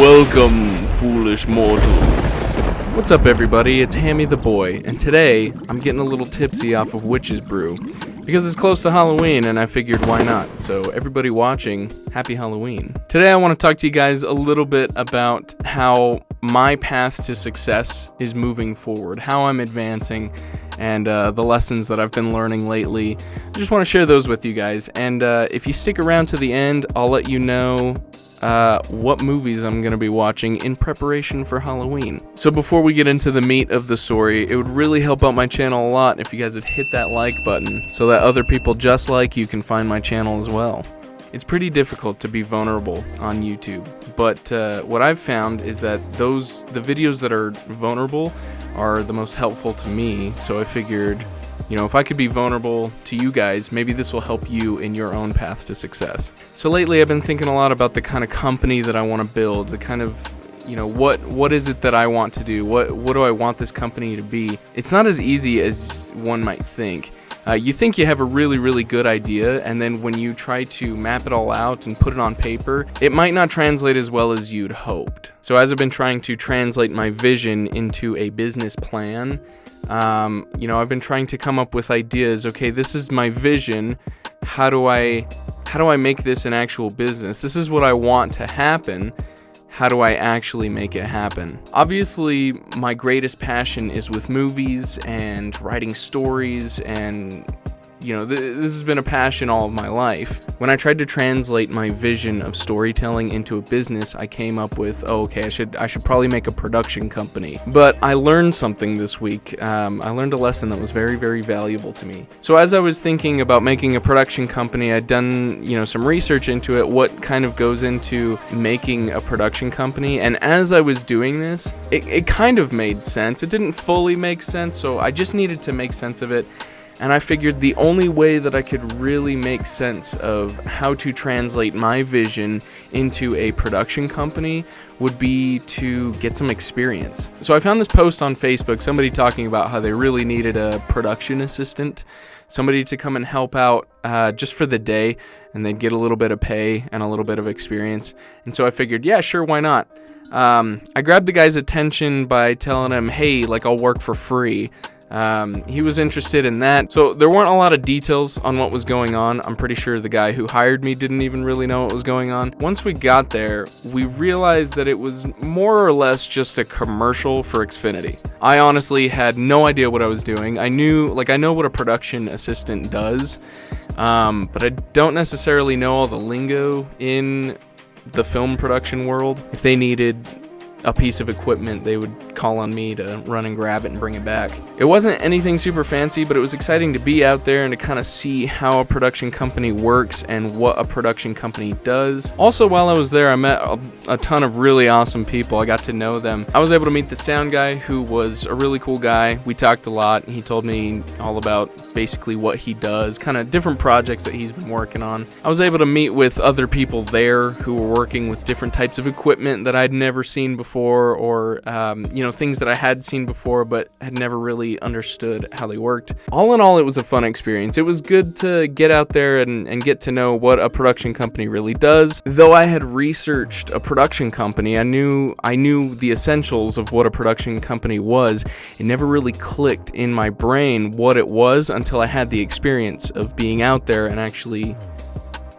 Welcome, foolish mortals. What's up, everybody? It's Hammy the Boy, and today I'm getting a little tipsy off of Witch's Brew because it's close to Halloween, and I figured why not. So, everybody watching, happy Halloween. Today, I want to talk to you guys a little bit about how my path to success is moving forward, how I'm advancing, and the lessons that I've been learning lately. I just want to share those with you guys, and if you stick around to the end, I'll let you know what movies I'm going to be watching in preparation for Halloween. So before we get into the meat of the story, it would really help out my channel a lot if you guys would hit that like button so that other people just like you can find my channel as well. It's pretty difficult to be vulnerable on YouTube, but what I've found is that the videos that are vulnerable are the most helpful to me, so I figured, you know, if I could be vulnerable to you guys, maybe this will help you in your own path to success. So lately I've been thinking a lot about the kind of company that I want to build, the kind of, you know, what is it that I want to do? What do I want this company to be? It's not as easy as one might think. You think you have a really, really good idea, and then when you try to map it all out and put it on paper, it might not translate as well as you'd hoped. So as I've been trying to translate my vision into a business plan, you know, I've been trying to come up with ideas. Okay, this is my vision. How do I make this an actual business? This is what I want to happen. How do I actually make it happen? Obviously, my greatest passion is with movies and writing stories, and you know, this has been a passion all of my life. When I tried to translate my vision of storytelling into a business, I came up with, oh, okay, I should probably make a production company. But I learned something this week. I learned a lesson that was very, very valuable to me. So as I was thinking about making a production company, I'd done, you know, some research into it, what kind of goes into making a production company. And as I was doing this, it kind of made sense. It didn't fully make sense, so I just needed to make sense of it. And I figured the only way that I could really make sense of how to translate my vision into a production company would be to get some experience. So I found this post on Facebook, somebody talking about how they really needed a production assistant, somebody to come and help out just for the day, and they'd get a little bit of pay and a little bit of experience. And so I figured, yeah, sure, why not? I grabbed the guy's attention by telling him, hey, like, I'll work for free. He was interested in that. So there weren't a lot of details on what was going on. I'm pretty sure the guy who hired me didn't even really know what was going on. Once we got there, we realized that it was more or less just a commercial for Xfinity. I honestly had no idea what I was doing. I know what a production assistant does, but I don't necessarily know all the lingo in the film production world. If they needed a piece of equipment, they would call on me to run and grab it and bring it back. It wasn't anything super fancy, but it was exciting to be out there and to kind of see how a production company works and what a production company does. Also, while I was there, I met a ton of really awesome people. I got to know them. I was able to meet the sound guy, who was a really cool guy. We talked a lot, and he told me all about basically what he does, kind of different projects that he's been working on. I was able to meet with other people there who were working with different types of equipment that I'd never seen before, or you know, things that I had seen before but had never really understood how they worked. All in all, it was a fun experience. It was good to get out there and get to know what a production company really does. Though I had researched a production company, I knew the essentials of what a production company was. It never really clicked in my brain what it was until I had the experience of being out there and actually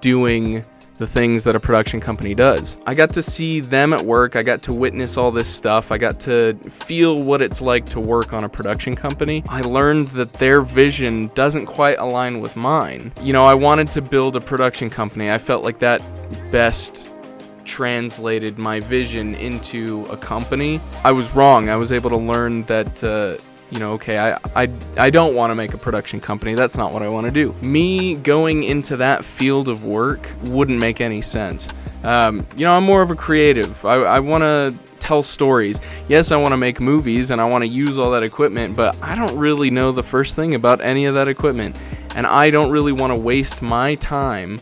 doing the things that a production company does. I got to see them at work. I got to witness all this stuff. I got to feel what it's like to work on a production company. I learned that their vision doesn't quite align with mine. You know, I wanted to build a production company. I felt like that best translated my vision into a company. I was wrong. I was able to learn that you know, okay, I don't want to make a production company. That's not what I want to do. Me going into that field of work wouldn't make any sense. You know, I'm more of a creative. I want to tell stories. Yes, I want to make movies and I want to use all that equipment, but I don't really know the first thing about any of that equipment. And I don't really want to waste my time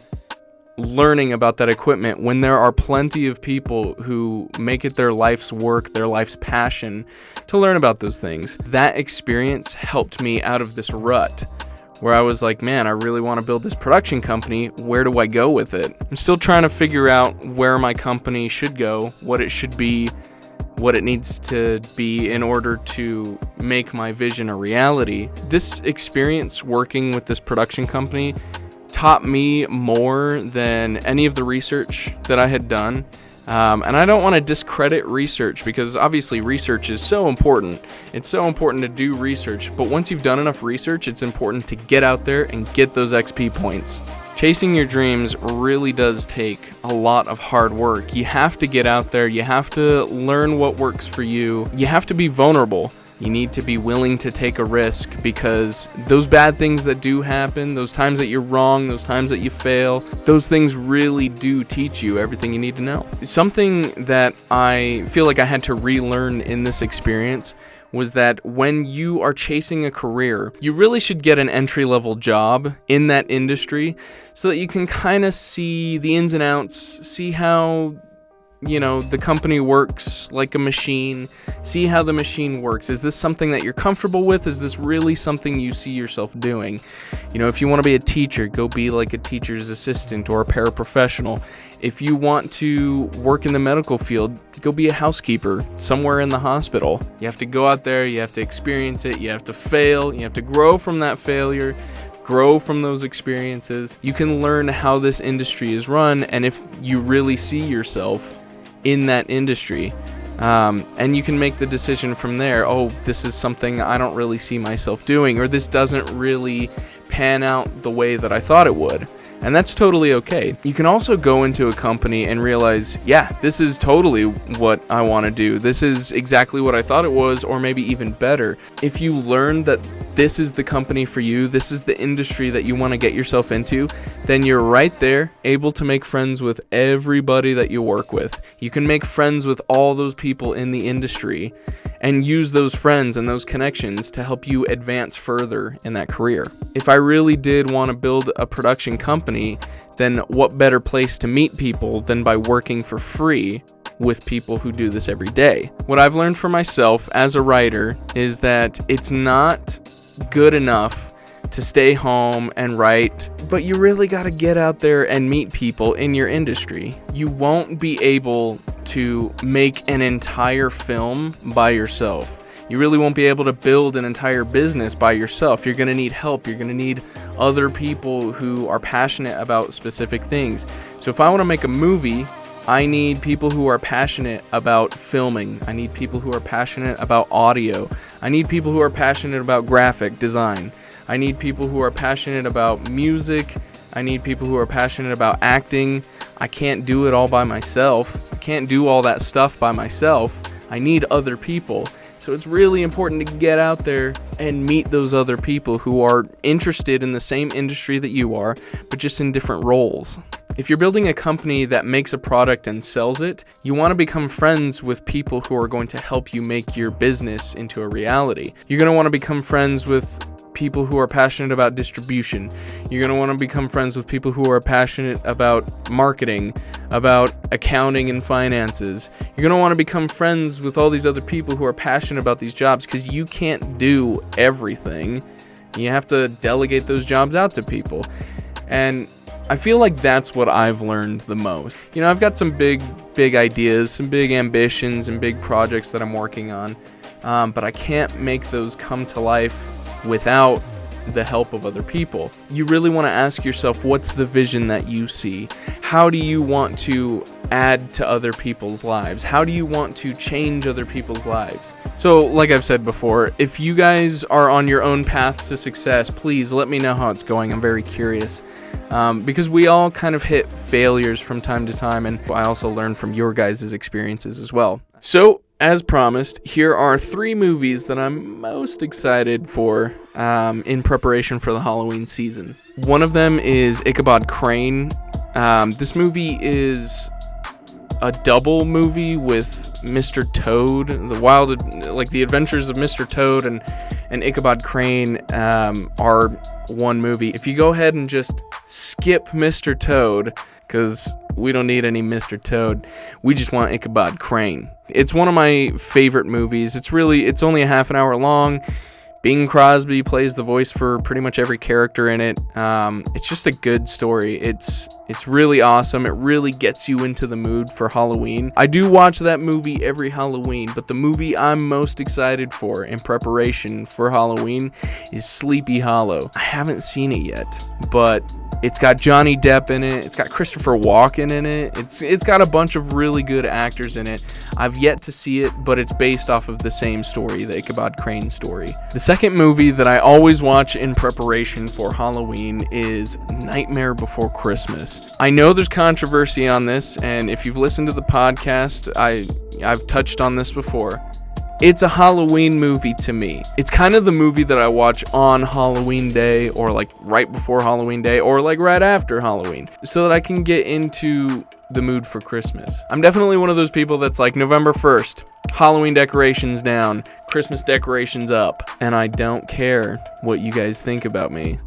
learning about that equipment when there are plenty of people who make it their life's work, their life's passion to learn about those things. That experience helped me out of this rut where I was like, man, I really want to build this production company. Where do I go with it? I'm still trying to figure out where my company should go, what it should be, what it needs to be in order to make my vision a reality. This experience working with this production company taught me more than any of the research that I had done. And I don't want to discredit research, because obviously research is so important. It's so important to do research, but once you've done enough research, it's important to get out there and get those XP points. Chasing your dreams really does take a lot of hard work. You have to get out there, you have to learn what works for you, you have to be vulnerable. You need to be willing to take a risk, because those bad things that do happen, those times that you're wrong, those times that you fail, those things really do teach you everything you need to know. Something that I feel like I had to relearn in this experience was that when you are chasing a career, you really should get an entry-level job in that industry so that you can kind of see the ins and outs, see how the company works like a machine, see how the machine works. Is this something that you're comfortable with? Is this really something you see yourself doing? If you want to be a teacher, go be like a teacher's assistant or a paraprofessional. If you want to work in the medical field, go be a housekeeper somewhere in the hospital. You have to go out there, you have to experience it, you have to fail, you have to grow from that failure, grow from those experiences. You can learn how this industry is run, and if you really see yourself in that industry, and you can make the decision from there. Oh, this is something I don't really see myself doing, or this doesn't really pan out the way that I thought it would. And that's totally okay. You can also go into a company and realize, yeah, this is totally what I want to do. This is exactly what I thought it was, or maybe even better. If you learn that this is the company for you, this is the industry that you want to get yourself into, then you're right there, able to make friends with everybody that you work with. You can make friends with all those people in the industry and use those friends and those connections to help you advance further in that career. If I really did want to build a production company, then what better place to meet people than by working for free with people who do this every day? What I've learned for myself as a writer is that it's not good enough to stay home and write, but you really got to get out there and meet people in your industry. You won't be able to make an entire film by yourself. You really won't be able to build an entire business by yourself. You're going to need help. You're going to need other people who are passionate about specific things. So if I want to make a movie, I need people who are passionate about filming. I need people who are passionate about audio. I need people who are passionate about graphic design. I need people who are passionate about music. I need people who are passionate about acting. I can't do it all by myself. I can't do all that stuff by myself. I need other people. So it's really important to get out there and meet those other people who are interested in the same industry that you are, but just in different roles. If you're building a company that makes a product and sells it, you want to become friends with people who are going to help you make your business into a reality. You're going to want to become friends with people who are passionate about distribution. You're going to want to become friends with people who are passionate about marketing, about accounting and finances. You're going to want to become friends with all these other people who are passionate about these jobs, because you can't do everything. You have to delegate those jobs out to people. And I feel like that's what I've learned the most. I've got some big ideas, some big ambitions and big projects that I'm working on, but I can't make those come to life without the help of other people. You really want to ask yourself, what's the vision that you see? How do you want to add to other people's lives? How do you want to change other people's lives? So, like I've said before, if you guys are on your own path to success, please let me know how it's going. I'm very curious. Because we all kind of hit failures from time to time, and I also learn from your guys' experiences as well. So, as promised, here are 3 movies that I'm most excited for in preparation for the Halloween season. One of them is Ichabod Crane. This movie is a double movie with Mr. Toad, the adventures of Mr. Toad and Ichabod Crane are one movie. If you go ahead and just skip Mr. Toad, because we don't need any Mr. Toad, we just want Ichabod Crane. It's one of my favorite movies. It's only a half an hour long, Bing Crosby plays the voice for pretty much every character in it. It's just a good story. It's really awesome. It really gets you into the mood for Halloween. I do watch that movie every Halloween, but the movie I'm most excited for in preparation for Halloween is Sleepy Hollow. I haven't seen it yet, but it's got Johnny Depp in it. It's got Christopher Walken in it. It's got a bunch of really good actors in it. I've yet to see it, but it's based off of the same story, the Ichabod Crane story. The second movie that I always watch in preparation for Halloween is Nightmare Before Christmas. I know there's controversy on this, and if you've listened to the podcast, I've touched on this before. It's a Halloween movie to me. It's kind of the movie that I watch on Halloween Day, or like right before Halloween Day, or like right after Halloween, so that I can get into the mood for Christmas. I'm definitely one of those people that's like, November 1st, Halloween decorations down, Christmas decorations up, and I don't care what you guys think about me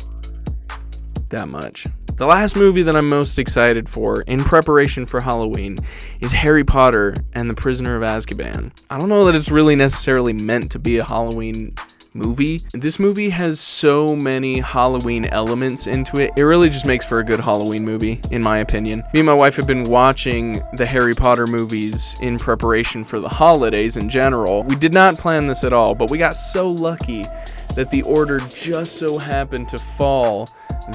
that much. The last movie that I'm most excited for in preparation for Halloween is Harry Potter and the Prisoner of Azkaban. I don't know that it's really necessarily meant to be a Halloween movie. This movie has so many Halloween elements into it. It really just makes for a good Halloween movie, in my opinion. Me and my wife have been watching the Harry Potter movies in preparation for the holidays in general. We did not plan this at all, but we got so lucky that the order just so happened to fall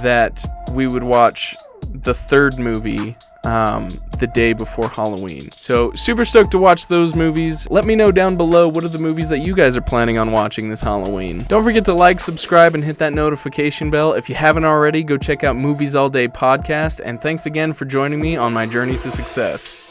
that we would watch the third movie the day before Halloween. So super stoked to watch those movies. Let me know down below, what are the movies that you guys are planning on watching this Halloween. Don't forget to like, subscribe, and hit that notification bell. If you haven't already, go check out Movies All Day podcast, and thanks again for joining me on my journey to success.